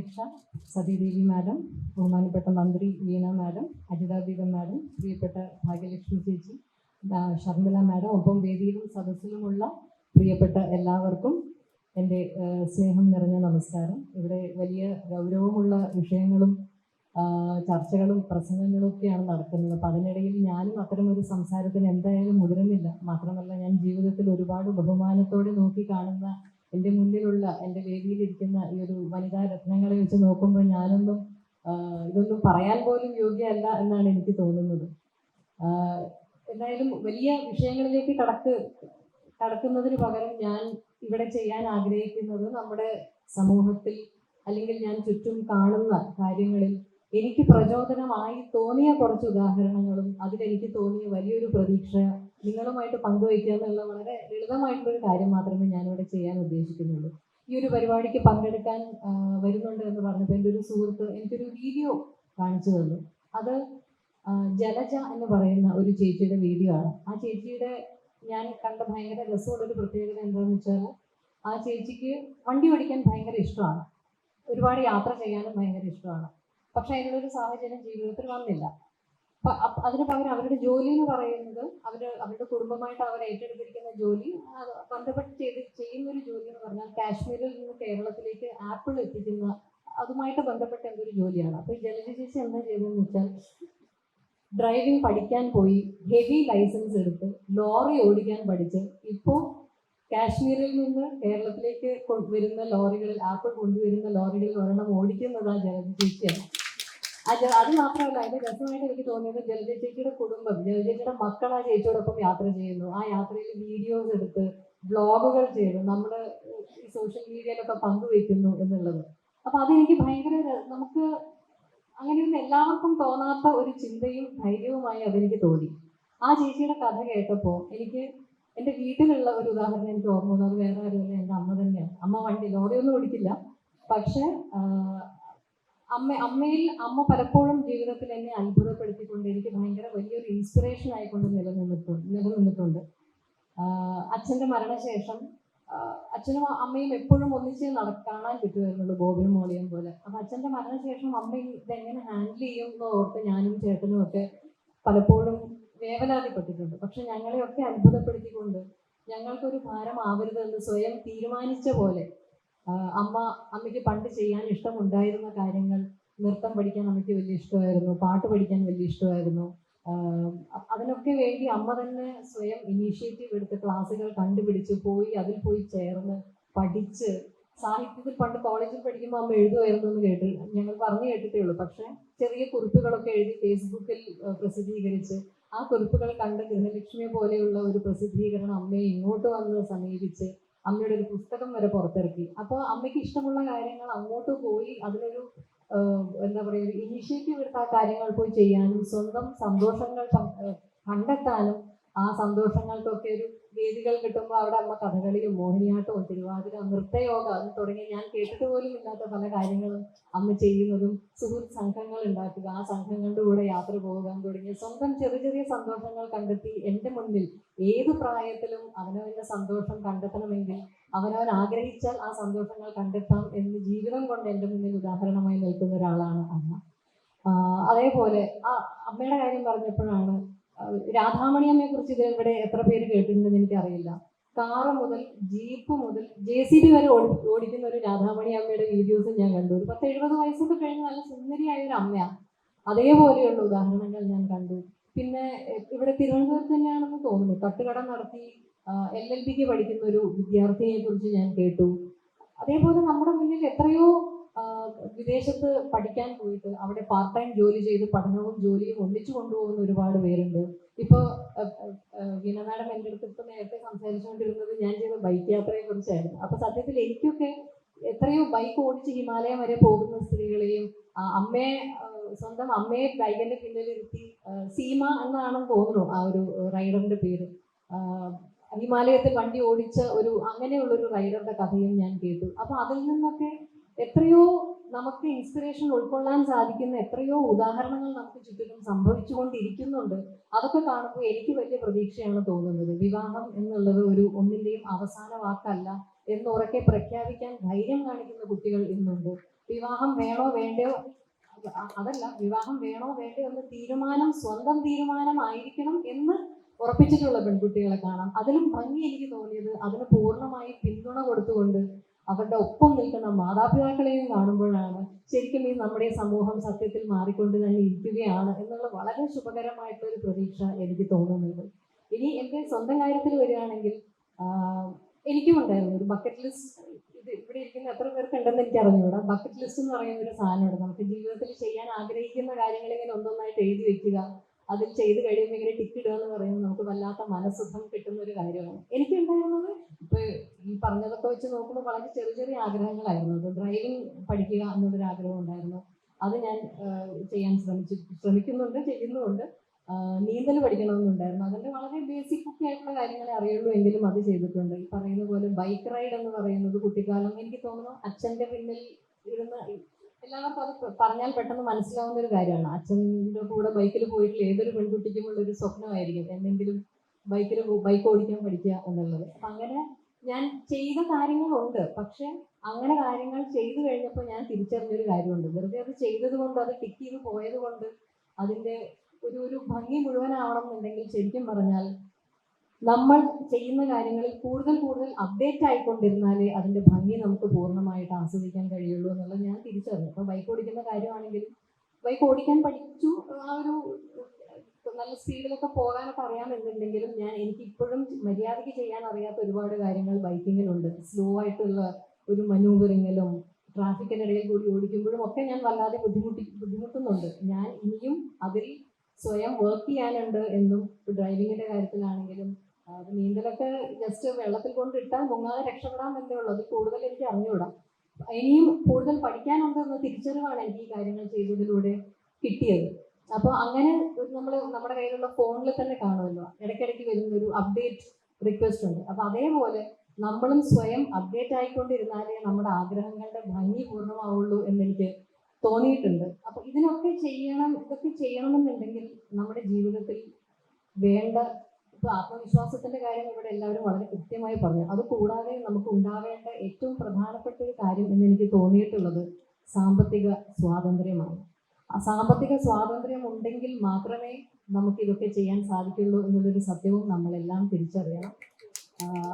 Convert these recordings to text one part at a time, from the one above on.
അധ്യക്ഷ സതീദേവി മാഡം, ബഹുമാനപ്പെട്ട മന്ത്രി വീണ മാഡം, അജിത ബീഗം മാഡം, പ്രിയപ്പെട്ട ഭാഗ്യലക്ഷ്മി ചേച്ചി, ഷർമിള മാഡം, ഒപ്പം വേദിയിലും സദസ്സിലുമുള്ള പ്രിയപ്പെട്ട എല്ലാവർക്കും എൻ്റെ സ്നേഹം നിറഞ്ഞ നമസ്കാരം. ഇവിടെ വലിയ ഗൗരവമുള്ള വിഷയങ്ങളും ചർച്ചകളും പ്രസംഗങ്ങളും ഒക്കെയാണ് നടക്കുന്നത്. അപ്പം അതിനിടയിൽ ഞാനും അത്തരമൊരു സംസാരത്തിന് എന്തായാലും മുതിരുന്നില്ല. മാത്രമല്ല, ഞാൻ ജീവിതത്തിൽ ഒരുപാട് ബഹുമാനത്തോടെ നോക്കി കാണുന്ന എൻ്റെ മുന്നിലുള്ള എൻ്റെ വേദിയിലിരിക്കുന്ന ഈ ഒരു വനിതാ രത്നങ്ങളെ വെച്ച് നോക്കുമ്പോൾ ഞാനൊന്നും ഇതൊന്നും പറയാൻ പോലും യോഗ്യമല്ല എന്നാണ് എനിക്ക് തോന്നുന്നത്. എന്തായാലും വലിയ വിഷയങ്ങളിലേക്ക് കടക്കുന്നതിന് പകരം ഞാൻ ഇവിടെ ചെയ്യാൻ ആഗ്രഹിക്കുന്നത് നമ്മുടെ സമൂഹത്തിൽ അല്ലെങ്കിൽ ഞാൻ ചുറ്റും കാണുന്ന കാര്യങ്ങളിൽ എനിക്ക് പ്രചോദനമായി തോന്നിയ കുറച്ച് ഉദാഹരണങ്ങളും അതിലെനിക്ക് തോന്നിയ വലിയൊരു പ്രതീക്ഷ നിങ്ങളുമായിട്ട് പങ്കുവയ്ക്കുക എന്നുള്ള വളരെ ലളിതമായിട്ടുള്ളൊരു കാര്യം മാത്രമേ ഞാനിവിടെ ചെയ്യാൻ ഉദ്ദേശിക്കുന്നുള്ളൂ. ഈ ഒരു പരിപാടിക്ക് പങ്കെടുക്കാൻ വരുന്നുണ്ട് എന്ന് പറഞ്ഞപ്പോൾ എൻ്റെ ഒരു സുഹൃത്ത് എനിക്കൊരു വീഡിയോ കാണിച്ചു തന്നു. അത് ജലജ എന്ന് പറയുന്ന ഒരു ചേച്ചിയുടെ വീഡിയോ ആണ്. ആ ചേച്ചിയുടെ ഞാൻ കണ്ട ഭയങ്കര രസമുള്ളൊരു പ്രത്യേകത എന്താണെന്ന് വെച്ചാൽ, ആ ചേച്ചിക്ക് വണ്ടി ഓടിക്കാൻ ഭയങ്കര ഇഷ്ടമാണ്, ഒരുപാട് യാത്ര ചെയ്യാനും ഭയങ്കര ഇഷ്ടമാണ്. പക്ഷെ അതിനുള്ളൊരു സാഹചര്യം ജീവിതത്തിൽ വന്നില്ല. അതിന് പകരം അവരുടെ ജോലി എന്ന് പറയുന്നത് അവരുടെ കുടുംബമായിട്ട് അവർ ഏറ്റെടുത്തിരിക്കുന്ന ജോലി ബന്ധപ്പെട്ട് ചെയ്യുന്ന ഒരു ജോലി എന്ന് പറഞ്ഞാൽ കാശ്മീരിൽ നിന്ന് കേരളത്തിലേക്ക് ആപ്പിൾ എത്തിക്കുന്ന അതുമായിട്ട് ബന്ധപ്പെട്ട എന്തൊരു ജോലിയാണ്. അപ്പോൾ ഈ ജലജ ചേച്ചി എന്താ ചെയ്തതെന്ന് വെച്ചാൽ, ഡ്രൈവിംഗ് പഠിക്കാൻ പോയി ഹെവി ലൈസൻസ് എടുത്ത് ലോറി ഓടിക്കാൻ പഠിച്ച് ഇപ്പോൾ കാശ്മീരിൽ നിന്ന് കേരളത്തിലേക്ക് വരുന്ന ലോറികളിൽ ആപ്പിൾ കൊണ്ടുവരുന്ന ലോറികളിൽ ഒരെണ്ണം ഓടിക്കുന്നത് ആ ജലജ ചേച്ചിയാണ്. അത് മാത്രമല്ല, അതിന്റെ രസമായിട്ട് എനിക്ക് തോന്നിയത് ജലജ ചേച്ചിയുടെ കുടുംബം, ജലജ ചേച്ചിയുടെ മക്കൾ ആ ചേച്ചിയോടൊപ്പം യാത്ര ചെയ്യുന്നു. ആ യാത്രയിൽ വീഡിയോസ് എടുത്ത് വ്ളോഗുകൾ ചെയ്ത് നമ്മൾ ഈ സോഷ്യൽ മീഡിയയിലൊക്കെ പങ്കുവയ്ക്കുന്നു എന്നുള്ളത്. അപ്പൊ അതെനിക്ക് ഭയങ്കര, നമുക്ക് അങ്ങനെയൊന്നും എല്ലാവർക്കും തോന്നാത്ത ഒരു ചിന്തയും ധൈര്യവുമായി അതെനിക്ക് തോന്നി. ആ ചേച്ചിയുടെ കഥ കേട്ടപ്പോൾ എനിക്ക് എൻ്റെ വീട്ടിലുള്ള ഒരു ഉദാഹരണം എനിക്ക് ഓർമ്മ വന്നു. അത് വേറെ ആരുമല്ല, എൻ്റെ അമ്മ തന്നെയാണ്. അമ്മ വണ്ടി ലോറിയൊന്നും ഓടിക്കില്ല, പക്ഷെ അമ്മ പലപ്പോഴും ജീവിതത്തിൽ എന്നെ അത്ഭുതപ്പെടുത്തിക്കൊണ്ട് എനിക്ക് ഭയങ്കര വലിയൊരു ഇൻസ്പിറേഷൻ ആയിക്കൊണ്ട് നിലനിന്നിട്ടുണ്ട്. അച്ഛൻ്റെ മരണശേഷം അച്ഛനും അമ്മയും എപ്പോഴും ഒന്നിച്ച് കാണാൻ പറ്റുമായിരുന്നുള്ളൂ, ബോബിനും മോളിയും പോലെ. അപ്പം അച്ഛൻ്റെ മരണശേഷം അമ്മ ഇതെങ്ങനെ ഹാൻഡിൽ ചെയ്യും എന്ന് ഓർത്ത് ഞാനും ചേട്ടനും ഒക്കെ പലപ്പോഴും വേവലാതിപ്പെട്ടിട്ടുണ്ട്. പക്ഷെ ഞങ്ങളെയൊക്കെ അത്ഭുതപ്പെടുത്തിക്കൊണ്ട് ഞങ്ങൾക്കൊരു ഭാരം ആവരുതെന്ന് സ്വയം തീരുമാനിച്ച പോലെ അമ്മയ്ക്ക് പണ്ട് ചെയ്യാൻ ഇഷ്ടമുണ്ടായിരുന്ന കാര്യങ്ങൾ, നൃത്തം പഠിക്കാൻ അമ്മയ്ക്ക് വലിയ ഇഷ്ടമായിരുന്നു, പാട്ട് പഠിക്കാൻ വലിയ ഇഷ്ടമായിരുന്നു. അതിനൊക്കെ വേണ്ടി അമ്മ തന്നെ സ്വയം ഇനീഷ്യേറ്റീവ് എടുത്ത് ക്ലാസ്സുകൾ കണ്ടുപിടിച്ച് അതിൽ പോയി ചേർന്ന് പഠിച്ച്, സാഹിത്യത്തിൽ പണ്ട് കോളേജിൽ പഠിക്കുമ്പോൾ അമ്മ എഴുതുമായിരുന്നു എന്ന് ഞങ്ങൾ പറഞ്ഞു കേട്ടിട്ടേ ഉള്ളൂ. പക്ഷെ ചെറിയ കുറിപ്പുകളൊക്കെ എഴുതി ഫേസ്ബുക്കിൽ പ്രസിദ്ധീകരിച്ച് ആ കുറിപ്പുകൾ കണ്ട് ഗൃഹലക്ഷ്മിയെ പോലെയുള്ള ഒരു പ്രസിദ്ധീകരണം അമ്മയെ ഇങ്ങോട്ട് വന്ന് സമീപിച്ച് അമ്മയുടെ ഒരു പുസ്തകം വരെ പുറത്തിറക്കി. അപ്പോൾ അമ്മയ്ക്ക് ഇഷ്ടമുള്ള കാര്യങ്ങൾ അങ്ങോട്ട് പോയി അതിനൊരു എന്താ പറയുക, ഒരു ഇനീഷ്യേറ്റീവ് എടുത്ത് ആ കാര്യങ്ങൾ പോയി ചെയ്യാനും സ്വന്തം സന്തോഷങ്ങൾ കണ്ടെത്താനും ആ സന്തോഷങ്ങൾക്കൊക്കെ ഒരു വേദികൾ കിട്ടുമ്പോൾ അവിടെ അമ്മ കഥകളിയും മോഹിനിയാട്ടവും തിരുവാതിര നൃത്തയോഗ അത് തുടങ്ങി ഞാൻ കേട്ടിട്ട് പോലും ഇല്ലാത്ത പല കാര്യങ്ങളും അമ്മ ചെയ്യുന്നതും, സുഹൃത്ത് സംഘങ്ങൾ ഉണ്ടാക്കുക, ആ സംഘങ്ങളുടെ കൂടെ യാത്ര പോകാൻ തുടങ്ങി സ്വന്തം ചെറിയ ചെറിയ സന്തോഷങ്ങൾ കണ്ടെത്തി എൻ്റെ മുന്നിൽ ഏത് പ്രായത്തിലും അവനവൻ്റെ സന്തോഷം കണ്ടെത്തണമെങ്കിൽ അവനവൻ ആഗ്രഹിച്ചാൽ ആ സന്തോഷങ്ങൾ കണ്ടെത്താം എന്ന് ജീവിതം കൊണ്ട് എൻ്റെ മുന്നിൽ ഉദാഹരണമായി നിൽക്കുന്ന ഒരാളാണ് അമ്മ. അതേപോലെ ആ അമ്മയുടെ കാര്യം പറഞ്ഞപ്പോഴാണ് രാധാമണിയമ്മയെ കുറിച്ച് ഇവിടെ എത്ര പേര് കേട്ടിട്ടുണ്ടെന്ന് എനിക്കറിയില്ല. കാറ് മുതൽ ജീപ്പ് മുതൽ JCB വരെ ഓടിക്കുന്ന ഒരു രാധാമണി അമ്മയുടെ വീഡിയോസ് ഞാൻ കണ്ടു. ഒരു 70 വയസ്സൊക്കെ കഴിഞ്ഞ് നല്ല സുന്ദരിയായ ഒരു അമ്മയാണ്. അതേപോലെയുള്ള ഉദാഹരണങ്ങൾ ഞാൻ കണ്ടു. പിന്നെ ഇവിടെ തിരുവനന്തപുരത്ത് തന്നെയാണെന്ന് തോന്നുന്നു, തട്ടുകട നടത്തി LLBക്ക് പഠിക്കുന്ന ഒരു വിദ്യാർത്ഥിനിയെ കുറിച്ച് ഞാൻ കേട്ടു. അതേപോലെ നമ്മുടെ മുന്നിൽ എത്രയോ വിദേശത്ത് പഠിക്കാൻ പോയിട്ട് അവിടെ പാർട്ട് ടൈം ജോലി ചെയ്ത് പഠനവും ജോലിയും ഒന്നിച്ചു കൊണ്ടുപോകുന്ന ഒരുപാട് പേരുണ്ട്. ഇപ്പോൾ വീണ മാഡം എൻ്റെ അടുത്ത് ഇപ്പം നേരത്തെ സംസാരിച്ചുകൊണ്ടിരുന്നത് ഞാൻ ചെയ്ത ബൈക്ക് യാത്രയെ കുറിച്ചായിരുന്നു. അപ്പൊ സത്യത്തിൽ എനിക്കൊക്കെ എത്രയോ ബൈക്ക് ഓടിച്ച് ഹിമാലയം വരെ പോകുന്ന സ്ത്രീകളെയും സ്വന്തം അമ്മയെ ബൈക്കിന്റെ പിന്നിലിരുത്തി സീമ എന്നാണെന്ന് തോന്നുന്നു ആ ഒരു റൈഡറിന്റെ പേര്, ഹിമാലയത്തിൽ വണ്ടി ഓടിച്ച അങ്ങനെയുള്ളൊരു റൈഡറുടെ കഥയും ഞാൻ കേട്ടു. അപ്പൊ അതിൽ നിന്നൊക്കെ എത്രയോ നമുക്ക് ഇൻസ്പിറേഷൻ ഉൾക്കൊള്ളാൻ സാധിക്കുന്ന എത്രയോ ഉദാഹരണങ്ങൾ നമുക്ക് ചുറ്റിലും സംഭവിച്ചുകൊണ്ടിരിക്കുന്നുണ്ട്. അതൊക്കെ കാണുമ്പോൾ എനിക്ക് വലിയ പ്രതീക്ഷയാണ് തോന്നുന്നത്. വിവാഹം എന്നുള്ളത് ഒന്നിന്റെയും അവസാന വാക്കല്ല എന്ന് ഉറക്കെ പ്രഖ്യാപിക്കാൻ ധൈര്യം കാണിക്കുന്ന കുട്ടികൾ ഇന്നുണ്ട്. വിവാഹം വേണോ വേണ്ടയോ, അതല്ല, വിവാഹം വേണോ വേണ്ടയോ എന്ന തീരുമാനം സ്വന്തം തീരുമാനമായിരിക്കണം എന്ന് ഉറപ്പിച്ചിട്ടുള്ള പെൺകുട്ടികളെ കാണാം. അതിലും ഭംഗി എനിക്ക് തോന്നിയത് അതിന് പൂർണ്ണമായി പിന്തുണ കൊടുത്തുകൊണ്ട് അവരുടെ ഒപ്പം നിൽക്കുന്ന മാതാപിതാക്കളെയും കാണുമ്പോഴാണ് ശരിക്കും ഈ നമ്മുടെ സമൂഹം സത്യത്തിൽ മാറിക്കൊണ്ട് തന്നെ ഇരിക്കുകയാണ് എന്നുള്ള വളരെ ശുഭകരമായിട്ടൊരു പ്രതീക്ഷ എനിക്ക് തോന്നുന്നുണ്ട്. ഇനി എൻ്റെ സ്വന്തം കാര്യത്തിൽ വരികയാണെങ്കിൽ എനിക്കും ഉണ്ടായിരുന്നു ഒരു ബക്കറ്റ് ലിസ്റ്റ്. ഇത് ഇവിടെ ഇരിക്കുന്ന എത്ര പേർക്ക് ഉണ്ടെന്ന് എനിക്ക് അറിഞ്ഞൂടാ. ബക്കറ്റ് ലിസ്റ്റ് എന്ന് പറയുന്ന ഒരു സാധനമുണ്ട്. നമുക്ക് ജീവിതത്തിൽ ചെയ്യാൻ ആഗ്രഹിക്കുന്ന കാര്യങ്ങൾ ഇങ്ങനെ ഒന്നൊന്നായിട്ട് എഴുതി വെക്കുക, അതിൽ ചെയ്ത് കഴിയുമ്പോൾ ഇങ്ങനെ ടിക്ക് ഇടുക എന്ന് പറയുന്നത് നമുക്ക് വല്ലാത്ത മനസ്സുഖം കിട്ടുന്ന ഒരു കാര്യമാണ്. എനിക്കുണ്ടായിരുന്നത് ഇപ്പൊ ഈ പറഞ്ഞതൊക്കെ വെച്ച് നോക്കുമ്പോൾ വളരെ ചെറിയ ചെറിയ ആഗ്രഹങ്ങളായിരുന്നു. ഇപ്പോൾ ഡ്രൈവിംഗ് പഠിക്കുക എന്നൊരു ആഗ്രഹം ഉണ്ടായിരുന്നു. അത് ഞാൻ ചെയ്യാൻ ശ്രമിക്കുന്നുണ്ട്, ചെയ്യുന്നുമുണ്ട്. നീന്തൽ പഠിക്കണമെന്നുണ്ടായിരുന്നു. അതിൻ്റെ വളരെ ബേസിക് ഒക്കെ ആയിട്ടുള്ള കാര്യങ്ങളെ അറിയുള്ളൂ, എങ്കിലും അത് ചെയ്തിട്ടുണ്ട്. ഈ പറയുന്ന പോലെ ബൈക്ക് റൈഡ് എന്ന് പറയുന്നത് കുട്ടിക്കാലം എനിക്ക് തോന്നുന്നു അച്ഛൻ്റെ പിന്നിൽ ഇരുന്ന് എല്ലാവർക്കും അത് പറഞ്ഞാൽ പെട്ടെന്ന് മനസ്സിലാവുന്ന ഒരു കാര്യമാണ്. അച്ഛൻ്റെ കൂടെ ബൈക്കിൽ പോയിട്ടുള്ള ഏതൊരു പെൺകുട്ടിക്കും ഉള്ളൊരു സ്വപ്നമായിരിക്കും എന്തെങ്കിലും ബൈക്ക് ഓടിക്കാൻ പഠിക്കുക എന്നുള്ളത്. അപ്പം അങ്ങനെ ഞാൻ ചെയ്ത കാര്യങ്ങളുണ്ട്. പക്ഷെ അങ്ങനെ കാര്യങ്ങൾ ചെയ്തു കഴിഞ്ഞപ്പോൾ ഞാൻ തിരിച്ചറിഞ്ഞൊരു കാര്യമുണ്ട്. വെറുതെ അത് ചെയ്തത് കൊണ്ട്, അത് ടിക്ക് ചെയ്ത് പോയത് കൊണ്ട് അതിൻ്റെ ഒരു ഭംഗി മുഴുവനാവണം എന്നുണ്ടെങ്കിൽ ശരിക്കും പറഞ്ഞാൽ നമ്മൾ ചെയ്യുന്ന കാര്യങ്ങളിൽ കൂടുതൽ കൂടുതൽ അപ്ഡേറ്റ് ആയിക്കൊണ്ടിരുന്നാലേ അതിൻ്റെ ഭംഗി നമുക്ക് പൂർണ്ണമായിട്ട് ആസ്വദിക്കാൻ കഴിയുള്ളൂ എന്നുള്ളത് ഞാൻ തിരിച്ചറിഞ്ഞു. ഇപ്പോൾ ബൈക്ക് ഓടിക്കുന്ന കാര്യമാണെങ്കിലും ബൈക്ക് ഓടിക്കാൻ പഠിച്ചു, ആ ഒരു നല്ല സ്പീഡിലൊക്കെ പോകാനൊക്കെ അറിയാമെന്നുണ്ടെങ്കിലും എനിക്ക് ഇപ്പോഴും മര്യാദയ്ക്ക് ചെയ്യാൻ അറിയാത്ത ഒരുപാട് കാര്യങ്ങൾ ബൈക്കിങ്ങിലുണ്ട്. സ്ലോ ആയിട്ടുള്ള ഒരു മനൂവറിങ്ങിലും ട്രാഫിക്കിനിടയിൽ കൂടി ഓടിക്കുമ്പോഴും ഒക്കെ ഞാൻ വല്ലാതെ ബുദ്ധിമുട്ടുന്നുണ്ട്. ഞാൻ ഇനിയും അതിൽ സ്വയം വർക്ക് ചെയ്യാനുണ്ട് എന്നും ഡ്രൈവിങ്ങിന്റെ കാര്യത്തിലാണെങ്കിലും നീന്തലൊക്കെ ജസ്റ്റ് വെള്ളത്തിൽ കൊണ്ടിട്ടാൽ മുങ്ങാതെ രക്ഷപ്പെടാൻ എന്നേ ഉള്ളൂ. അത് കൂടുതൽ എനിക്ക് അറിഞ്ഞുകൂടാ. ഇനിയും കൂടുതൽ പഠിക്കാനുണ്ടെന്ന തിരിച്ചറിവാണ് എനിക്ക് ഈ കാര്യങ്ങൾ ചെയ്തതിലൂടെ കിട്ടിയത്. അപ്പോൾ അങ്ങനെ നമ്മുടെ കയ്യിലുള്ള ഫോണിൽ തന്നെ കാണുമല്ലോ, ഇടയ്ക്കിടയ്ക്ക് വരുന്ന ഒരു അപ്ഡേറ്റ് റിക്വസ്റ്റ് ഉണ്ട്. അപ്പോൾ അതേപോലെ നമ്മളും സ്വയം അപ്ഡേറ്റ് ആയിക്കൊണ്ടിരുന്നാലേ നമ്മുടെ ആഗ്രഹങ്ങളുടെ ഭംഗി പൂർണ്ണമാവുള്ളൂ എന്നെനിക്ക് തോന്നിയിട്ടുണ്ട്. അപ്പോൾ ഇതൊക്കെ ചെയ്യണമെന്നുണ്ടെങ്കിൽ നമ്മുടെ ജീവിതത്തിൽ വേണ്ട, ഇപ്പോൾ ആത്മവിശ്വാസത്തിന്റെ കാര്യം ഇവിടെ എല്ലാവരും വളരെ കൃത്യമായി പറഞ്ഞു. അത് കൂടാതെ നമുക്ക് ഉണ്ടാവേണ്ട ഏറ്റവും പ്രധാനപ്പെട്ട ഒരു കാര്യം എന്ന് എനിക്ക് തോന്നിയിട്ടുള്ളത് സാമ്പത്തിക സ്വാതന്ത്ര്യമാണ്. ആ സാമ്പത്തിക സ്വാതന്ത്ര്യം ഉണ്ടെങ്കിൽ മാത്രമേ നമുക്ക് ഇതൊക്കെ ചെയ്യാൻ സാധിക്കുള്ളൂ എന്നുള്ളൊരു സത്യവും നമ്മളെല്ലാം തിരിച്ചറിയണം.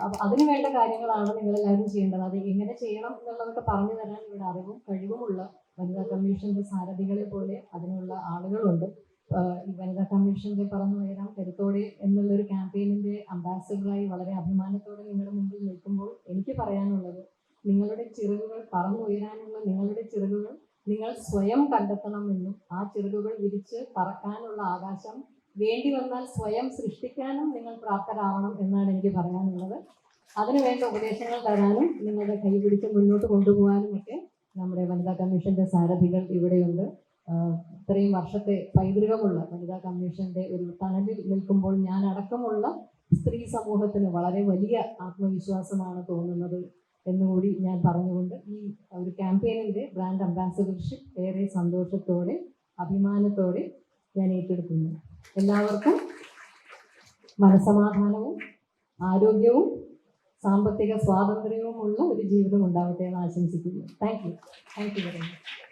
അപ്പൊ അതിനു വേണ്ട കാര്യങ്ങളാണ് നിങ്ങളെല്ലാവരും ചെയ്യേണ്ടത്. അത് എങ്ങനെ ചെയ്യണം എന്നുള്ളതൊക്കെ പറഞ്ഞു തരാൻ ഇവിടെ അറിവും കഴിവുമുള്ള വനിതാ കമ്മീഷന്റെ സാരഥികളെ പോലെ അതിനുള്ള ആളുകളുണ്ട്. ഈ വനിതാ കമ്മീഷന്റെ പറന്നുയരാം കരുത്തോടെ എന്നുള്ളൊരു ക്യാമ്പയിനിന്റെ അംബാസഡറായി വളരെ അഭിമാനത്തോടെ നിങ്ങളുടെ മുമ്പിൽ നിൽക്കുമ്പോൾ എനിക്ക് പറയാനുള്ളത്, നിങ്ങളുടെ ചിറകുകൾ പറന്നുയരാനുള്ള നിങ്ങളുടെ ചിറകുകൾ നിങ്ങൾ സ്വയം കണ്ടെത്തണമെന്നും ആ ചിറകുകൾ വിരിച്ച് പറക്കാനുള്ള ആകാശം വേണ്ടി വന്നാൽ സ്വയം സൃഷ്ടിക്കാനും നിങ്ങൾ പ്രാപ്തരാവണം എന്നാണ് എനിക്ക് പറയാനുള്ളത്. അതിനുവേണ്ട ഉപദേശങ്ങൾ തരാനും നിങ്ങളുടെ കൈ പിടിച്ച് മുന്നോട്ട് കൊണ്ടുപോകാനും ഒക്കെ നമ്മുടെ വനിതാ കമ്മീഷന്റെ സാരഥികൾ ഇവിടെയുണ്ട്. ഇത്രയും വർഷത്തെ പൈതൃകമുള്ള വനിതാ കമ്മീഷന്റെ ഒരു തണലിൽ നിൽക്കുമ്പോൾ ഞാൻ അടക്കമുള്ള സ്ത്രീ സമൂഹത്തിന് വളരെ വലിയ ആത്മവിശ്വാസമാണ് തോന്നുന്നത് എന്നുകൂടി ഞാൻ പറഞ്ഞുകൊണ്ട് ഈ ഒരു ക്യാമ്പയിനിന്റെ ബ്രാൻഡ് അംബാസഡർഷിപ്പ് ഏറെ സന്തോഷത്തോടെ അഭിമാനത്തോടെ ഞാൻ ഏറ്റെടുക്കുന്നു. എല്ലാവർക്കും മനസ്സമാധാനവും ആരോഗ്യവും സാമ്പത്തിക സ്വാതന്ത്ര്യവുമുള്ള ഒരു ജീവിതം ഉണ്ടാവട്ടെ എന്ന് ആശംസിക്കുന്നു. Thank you very much.